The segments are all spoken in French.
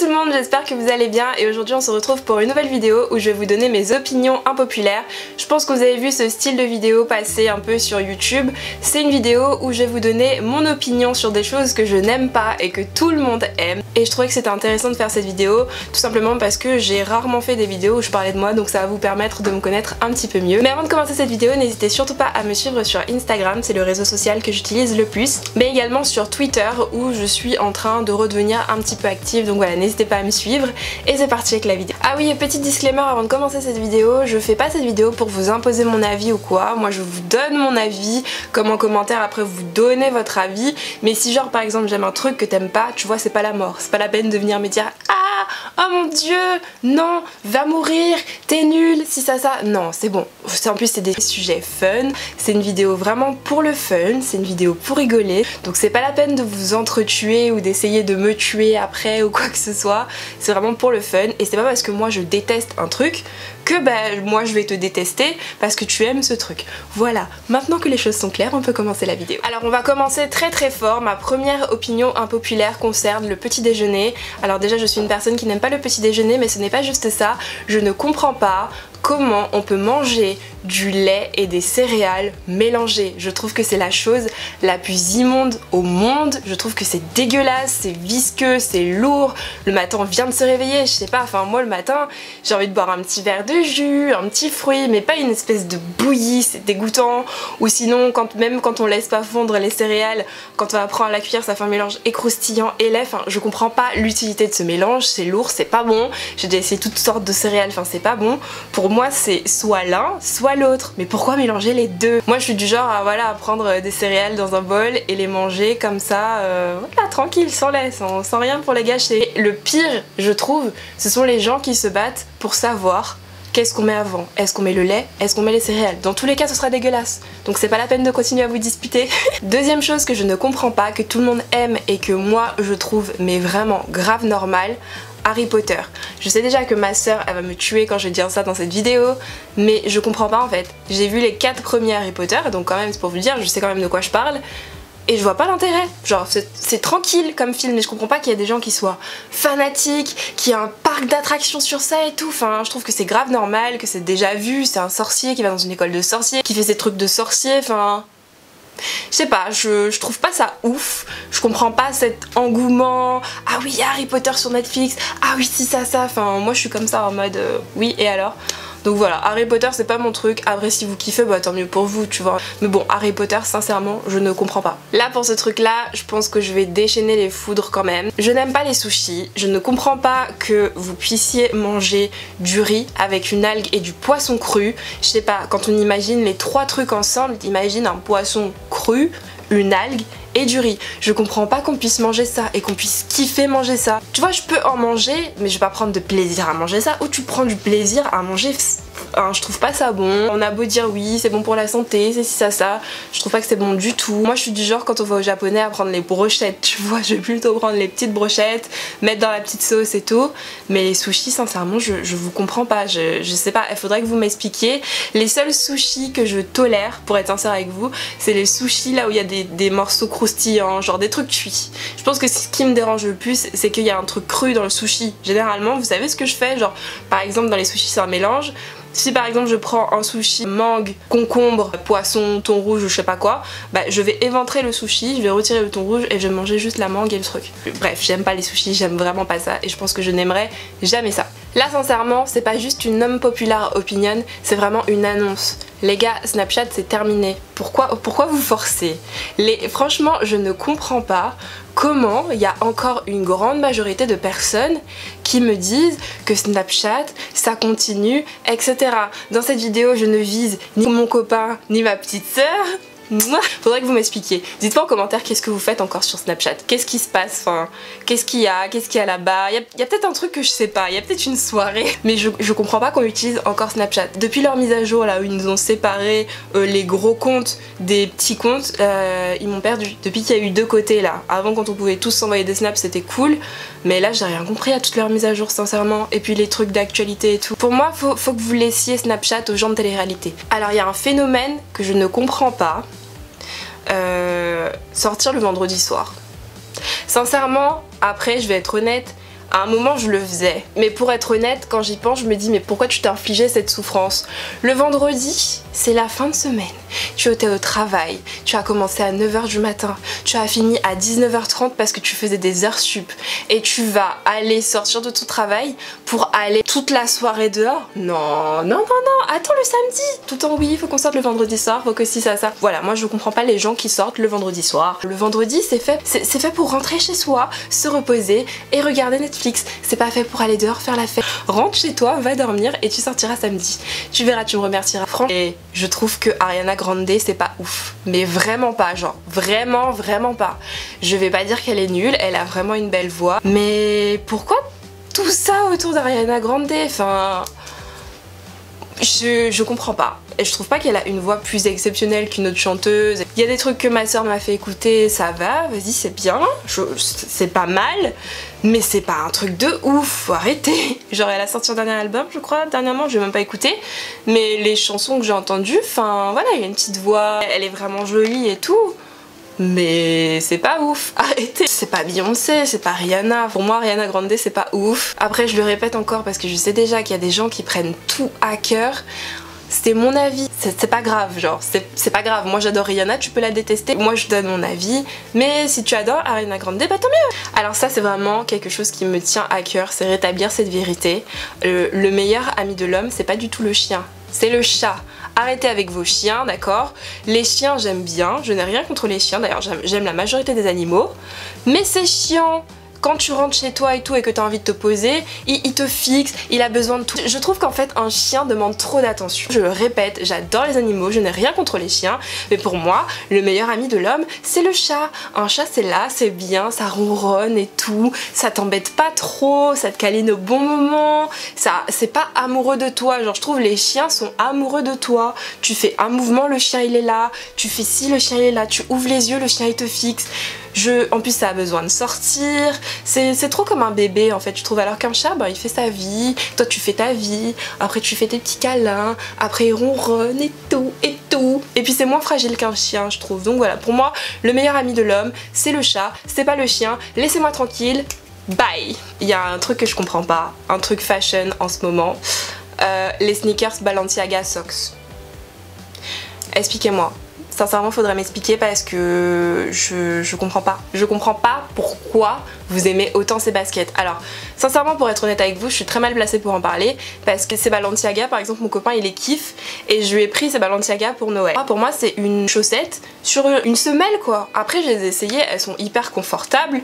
tout le monde, j'espère que vous allez bien et aujourd'hui on se retrouve pour une nouvelle vidéo où je vais vous donner mes opinions impopulaires. Je pense que vous avez vu ce style de vidéo passer un peu sur YouTube. C'est une vidéo où je vais vous donner mon opinion sur des choses que je n'aime pas et que tout le monde aime. Et je trouvais que c'était intéressant de faire cette vidéo tout simplement parce que j'ai rarement fait des vidéos où je parlais de moi, donc ça va vous permettre de me connaître un petit peu mieux. Mais avant de commencer cette vidéo, n'hésitez surtout pas à me suivre sur Instagram, c'est le réseau social que j'utilise le plus, mais également sur Twitter où je suis en train de redevenir un petit peu active, donc voilà, n'hésitez pas à me suivre et c'est parti avec la vidéo. Ah oui, petit disclaimer avant de commencer cette vidéo, je fais pas cette vidéo pour vous imposer mon avis ou quoi, moi je vous donne mon avis, comme en commentaire après vous donnez votre avis, mais si genre par exemple j'aime un truc que t'aimes pas, tu vois c'est pas la mort, c'est pas la peine de venir me dire ah oh mon dieu, non, va mourir, t'es nul, si ça, non c'est bon, en plus c'est des sujets fun, c'est une vidéo vraiment pour le fun, c'est une vidéo pour rigoler, donc c'est pas la peine de vous entretuer ou d'essayer de me tuer après ou quoi que ce soit, c'est vraiment pour le fun et c'est pas parce que moi je déteste un truc que moi je vais te détester parce que tu aimes ce truc. Voilà, maintenant que les choses sont claires, on peut commencer la vidéo. Alors on va commencer très fort, ma première opinion impopulaire concerne le petit déjeuner. Alors déjà je suis une personne qui n'aime pas le petit déjeuner, mais ce n'est pas juste ça, je ne comprends pas comment on peut manger du lait et des céréales mélangées. Je trouve que c'est la chose la plus immonde au monde, je trouve que c'est dégueulasse, c'est visqueux, c'est lourd, le matin on vient de se réveiller, je sais pas, enfin moi le matin j'ai envie de boire un petit verre de jus, un petit fruit, mais pas une espèce de bouillie, c'est dégoûtant, ou sinon même quand on laisse pas fondre les céréales, quand on apprend à la cuire ça fait un mélange écroustillant et lait, enfin je comprends pas l'utilité de ce mélange, c'est lourd, c'est pas bon, j'ai déjà essayé toutes sortes de céréales, enfin c'est pas bon, pour moi c'est soit l'un, soit l'autre, mais pourquoi mélanger les deux? Moi je suis du genre à, voilà, à prendre des céréales dans un bol et les manger comme ça, voilà, tranquille, sans lait, sans rien pour les gâcher. Le pire, je trouve, ce sont les gens qui se battent pour savoir qu'est-ce qu'on met avant. Est-ce qu'on met le lait? Est-ce qu'on met les céréales? Dans tous les cas ce sera dégueulasse, donc c'est pas la peine de continuer à vous disputer. Deuxième chose que je ne comprends pas, que tout le monde aime et que moi je trouve mais vraiment grave normal, Harry Potter. Je sais déjà que ma soeur elle va me tuer quand je vais dire ça dans cette vidéo, mais je comprends pas en fait. J'ai vu les 4 premiers Harry Potter, donc quand même c'est pour vous dire, je sais quand même de quoi je parle, et je vois pas l'intérêt. Genre c'est tranquille comme film, mais je comprends pas qu'il y ait des gens qui soient fanatiques, qu'il y ait un parc d'attractions sur ça et tout. Enfin je trouve que c'est grave normal, que c'est déjà vu, c'est un sorcier qui va dans une école de sorciers, qui fait ses trucs de sorcier, enfin... Je sais pas, je trouve pas ça ouf, je comprends pas cet engouement, ah oui Harry Potter sur Netflix, ah oui si ça, enfin moi je suis comme ça en mode oui et alors. Donc voilà, Harry Potter c'est pas mon truc, après si vous kiffez bah tant mieux pour vous tu vois, mais bon Harry Potter sincèrement je ne comprends pas. Là pour ce truc là je pense que je vais déchaîner les foudres quand même. Je n'aime pas les sushis, je ne comprends pas que vous puissiez manger du riz avec une algue et du poisson cru. Je sais pas, quand on imagine les 3 trucs ensemble, imagine un poisson cru, une algue et du riz. Je comprends pas qu'on puisse manger ça et qu'on puisse kiffer manger ça. Tu vois je peux en manger mais je vais pas prendre de plaisir à manger ça, ou tu prends du plaisir à manger... je trouve pas ça bon. On a beau dire oui c'est bon pour la santé, c'est si ça, je trouve pas que c'est bon du tout. Moi je suis du genre quand on va au japonais à prendre les brochettes, tu vois, je vais plutôt prendre les petites brochettes, mettre dans la petite sauce et tout, mais les sushis sincèrement je vous comprends pas, je sais pas, il faudrait que vous m'expliquiez. Les seuls sushis que je tolère, pour être sincère avec vous, c'est les sushis là où il y a des morceaux croustillants, genre des trucs cuits. Je pense que ce qui me dérange le plus c'est qu'il y a un truc cru dans le sushi. Généralement vous savez ce que je fais, genre par exemple dans les sushis c'est un mélange. Si par exemple je prends un sushi mangue, concombre, poisson, thon rouge ou je sais pas quoi, bah je vais éventrer le sushi, je vais retirer le thon rouge et je vais manger juste la mangue et le truc. Bref, j'aime pas les sushis, j'aime vraiment pas ça et je pense que je n'aimerais jamais ça. Là sincèrement c'est pas juste une unpopular opinion, c'est vraiment une annonce. Les gars, Snapchat c'est terminé. Pourquoi vous forcez? Franchement je ne comprends pas comment il y a encore une grande majorité de personnes qui me disent que Snapchat ça continue, etc. Dans cette vidéo je ne vise ni mon copain ni ma petite sœur. Faudrait que vous m'expliquiez. Dites-moi en commentaire qu'est-ce que vous faites encore sur Snapchat. Qu'est-ce qui se passe, enfin, qu'est-ce qu'il y a là-bas. Il y a peut-être un truc que je sais pas, il y a peut-être une soirée. Mais je comprends pas qu'on utilise encore Snapchat. Depuis leur mise à jour là où ils nous ont séparé les gros comptes des petits comptes, ils m'ont perdu. Depuis qu'il y a eu 2 côtés là. Avant quand on pouvait tous s'envoyer des snaps c'était cool. Mais là j'ai rien compris à toutes leurs mises à jour sincèrement. Et puis les trucs d'actualité et tout. Pour moi faut que vous laissiez Snapchat aux gens de télé-réalité. Alors il y a un phénomène que je ne comprends pas. Sortir le vendredi soir. Sincèrement, après je vais être honnête, À un moment je le faisais. Mais pour être honnête, quand j'y pense, je me dis mais pourquoi tu t'es infligé cette souffrance? Le vendredi, c'est la fin de semaine. Tu étais au travail, tu as commencé à 9 h du matin, tu as fini à 19 h 30 parce que tu faisais des heures sup. Et tu vas aller sortir de ton travail pour aller toute la soirée dehors? Non, non, non, non, attends le samedi. Tout le temps oui, il faut qu'on sorte le vendredi soir, faut que si ça. Voilà, moi je comprends pas les gens qui sortent le vendredi soir. Le vendredi c'est fait pour rentrer chez soi, se reposer et regarder Netflix. C'est pas fait pour aller dehors faire la fête. Rentre chez toi, va dormir et tu sortiras samedi. Tu verras, tu me remercieras. Franchement, et je trouve que Ariana Grande c'est pas ouf. Mais vraiment pas, genre vraiment pas. Je vais pas dire qu'elle est nulle, elle a vraiment une belle voix. Mais pourquoi tout ça autour d'Ariana Grande? Enfin... Je comprends pas. Et je trouve pas qu'elle a une voix plus exceptionnelle qu'une autre chanteuse. Il y a des trucs que ma soeur m'a fait écouter, ça va, vas-y c'est bien, c'est pas mal, mais c'est pas un truc de ouf, faut arrêter. Genre elle a sorti un dernier album je crois, dernièrement, je vais même pas écouter, mais les chansons que j'ai entendues, enfin voilà, il y a une petite voix, elle est vraiment jolie et tout. Mais c'est pas ouf, arrêtez. C'est pas Beyoncé, c'est pas Rihanna. Pour moi Ariana Grande c'est pas ouf. Après je le répète encore parce que je sais déjà qu'il y a des gens qui prennent tout à cœur. C'était mon avis, c'est pas grave, genre c'est pas grave. Moi j'adore Rihanna, tu peux la détester, moi je donne mon avis. Mais si tu adores Ariana Grande, bah tant mieux. Alors ça c'est vraiment quelque chose qui me tient à cœur, c'est rétablir cette vérité. Le meilleur ami de l'homme c'est pas du tout le chien, c'est le chat. Arrêtez avec vos chiens, d'accord? Les chiens j'aime bien, je n'ai rien contre les chiens, d'ailleurs j'aime la majorité des animaux. Mais c'est chiant! Quand tu rentres chez toi et tout et que tu as envie de te poser, il te fixe, il a besoin de tout. Je trouve qu'en fait un chien demande trop d'attention. Je le répète, j'adore les animaux, je n'ai rien contre les chiens, mais pour moi, le meilleur ami de l'homme, c'est le chat. Un chat c'est là, c'est bien, ça ronronne et tout, ça t'embête pas trop, ça te câline au bon moment, ça c'est pas amoureux de toi. Genre je trouve les chiens sont amoureux de toi. Tu fais un mouvement, le chien il est là, tu fais ci, le chien il est là, tu ouvres les yeux, le chien il te fixe. En plus ça a besoin de sortir, c'est trop comme un bébé en fait je trouve, alors qu'un chat bah, il fait sa vie, toi tu fais ta vie, après tu fais tes petits câlins, après il ronronne et tout et puis c'est moins fragile qu'un chien je trouve. Donc voilà, pour moi le meilleur ami de l'homme c'est le chat, c'est pas le chien, laissez-moi tranquille, bye. Il y a un truc que je comprends pas, un truc fashion en ce moment, les sneakers Balenciaga Socks. Expliquez-moi. Sincèrement faudrait m'expliquer parce que je comprends pas. Je comprends pas pourquoi vous aimez autant ces baskets. Alors sincèrement pour être honnête avec vous je suis très mal placée pour en parler parce que ces Balenciaga par exemple mon copain il les kiffe et je lui ai pris ces Balenciaga pour Noël. Pour moi c'est une chaussette sur une semelle quoi. Après je les ai essayées, elles sont hyper confortables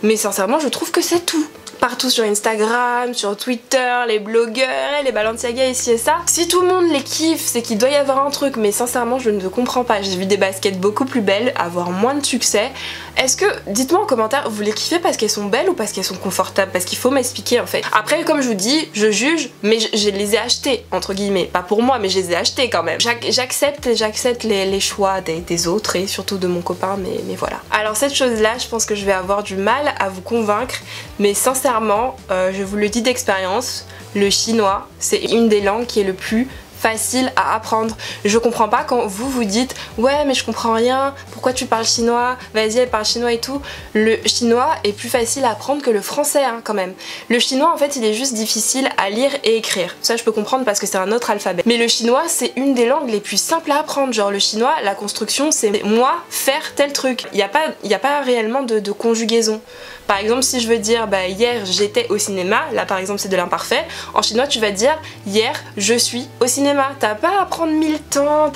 mais sincèrement je trouve que c'est tout. Partout sur Instagram, sur Twitter, les blogueurs, les Balenciaga ici et ça. Si tout le monde les kiffe, c'est qu'il doit y avoir un truc, mais sincèrement je ne comprends pas. J'ai vu des baskets beaucoup plus belles, avoir moins de succès. Est-ce que, dites-moi en commentaire, vous les kiffez parce qu'elles sont belles ou parce qu'elles sont confortables? Parce qu'il faut m'expliquer en fait. Après comme je vous dis, je juge, mais je les ai achetées, entre guillemets. Pas pour moi, mais je les ai achetées quand même. J'accepte les choix des autres et surtout de mon copain, mais voilà. Alors cette chose-là, je pense que je vais avoir du mal à vous convaincre, mais sincèrement, je vous le dis d'expérience, le chinois c'est une des langues qui est le plus facile à apprendre. Je comprends pas quand vous vous dites ouais mais je comprends rien, pourquoi tu parles chinois, vas-y elle parle chinois et tout. Le chinois est plus facile à apprendre que le français hein, quand même. Le chinois en fait il est juste difficile à lire et écrire, ça je peux comprendre parce que c'est un autre alphabet. Mais le chinois c'est une des langues les plus simples à apprendre, genre le chinois la construction c'est moi faire tel truc, il n'y a pas réellement de conjugaison. Par exemple si je veux dire bah, hier j'étais au cinéma, là par exemple c'est de l'imparfait, en chinois tu vas dire hier je suis au cinéma. T'as pas à apprendre 1000 temps,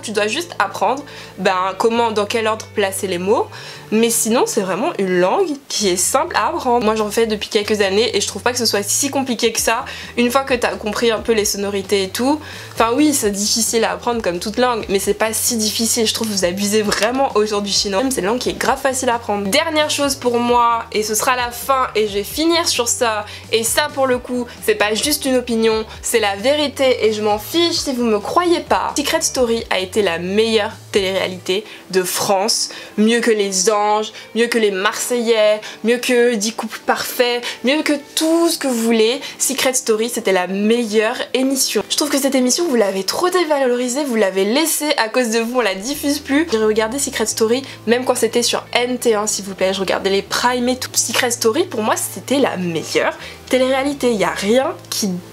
tu dois juste apprendre ben, comment, dans quel ordre placer les mots. Mais sinon c'est vraiment une langue qui est simple à apprendre. Moi j'en fais depuis quelques années et je trouve pas que ce soit si compliqué que ça. Une fois que t'as compris un peu les sonorités et tout, enfin oui c'est difficile à apprendre comme toute langue, mais c'est pas si difficile. Je trouve que vous abusez vraiment aujourd'hui chinois. C'est une langue qui est grave facile à apprendre. Dernière chose pour moi, et ce sera la fin et je vais finir sur ça, et ça pour le coup c'est pas juste une opinion, c'est la vérité et je m'en fiche si vous me croyez pas. Secret Story a été la meilleure télé-réalité de France, mieux que Les Anges, Anges, mieux que les Marseillais, mieux que 10 couples parfaits, mieux que tout ce que vous voulez. Secret Story, c'était la meilleure émission. Je trouve que cette émission, vous l'avez trop dévalorisée, vous l'avez laissée à cause de vous, on la diffuse plus. J'ai regardé Secret Story, même quand c'était sur NT1 s'il vous plaît, je regardais les primes et tout. Secret Story, pour moi, c'était la meilleure télé-réalité. Il n'y a rien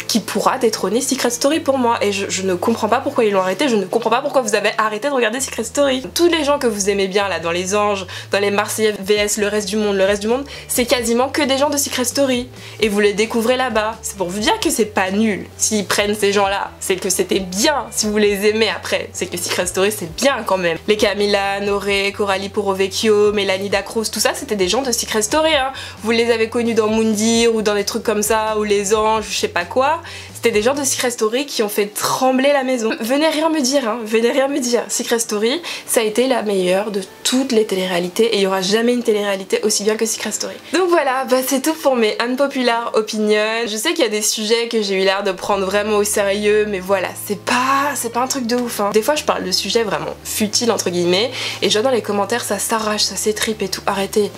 qui pourra détrôner Secret Story pour moi, et je ne comprends pas pourquoi ils l'ont arrêté, je ne comprends pas pourquoi vous avez arrêté de regarder Secret Story. Tous les gens que vous aimez bien là, dans les Anges, dans les Marseillais vs le reste du monde, c'est quasiment que des gens de Secret Story, et vous les découvrez là-bas. C'est pour vous dire que c'est pas nul. S'ils prennent ces gens-là, c'est que c'était bien. Si vous les aimez après, c'est que Secret Story c'est bien quand même. Les Camila, Noré, Coralie Porovecchio, Mélanie Dacruz, tout ça c'était des gens de Secret Story, hein. Vous les avez connus dans Moundir ou dans des trucs comme ça, ou les Anges, je sais pas quoi. C'était des gens de Secret Story qui ont fait trembler la maison. Venez rien me dire, hein, venez rien me dire. Secret Story, ça a été la meilleure de toutes les téléréalités, et il n'y aura jamais une télé-réalité aussi bien que Secret Story. Donc voilà, bah c'est tout pour mes unpopular opinions. Je sais qu'il y a des sujets que j'ai eu l'air de prendre vraiment au sérieux, mais voilà, c'est pas un truc de ouf, hein. Des fois je parle de sujets vraiment futiles entre guillemets, et je vois dans les commentaires ça s'arrache, ça s'étripe et tout, arrêtez.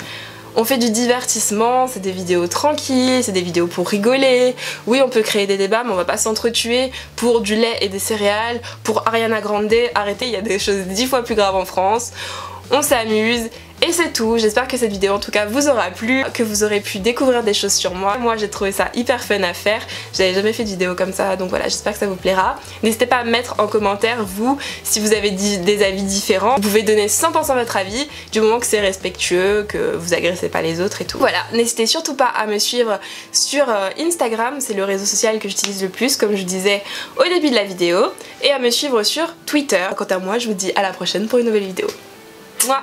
On fait du divertissement, c'est des vidéos tranquilles, c'est des vidéos pour rigoler. Oui, on peut créer des débats, mais on va pas s'entretuer pour du lait et des céréales, pour Ariana Grande. Arrêtez, il y a des choses 10 fois plus graves en France. On s'amuse. Et c'est tout, j'espère que cette vidéo en tout cas vous aura plu, que vous aurez pu découvrir des choses sur moi. Moi j'ai trouvé ça hyper fun à faire, j'avais jamais fait de vidéo comme ça, donc voilà, j'espère que ça vous plaira. N'hésitez pas à mettre en commentaire vous, si vous avez des avis différents. Vous pouvez donner 100% votre avis, du moment que c'est respectueux, que vous agressez pas les autres et tout. Voilà, n'hésitez surtout pas à me suivre sur Instagram, c'est le réseau social que j'utilise le plus, comme je disais au début de la vidéo, et à me suivre sur Twitter. Quant à moi, je vous dis à la prochaine pour une nouvelle vidéo. Mouah.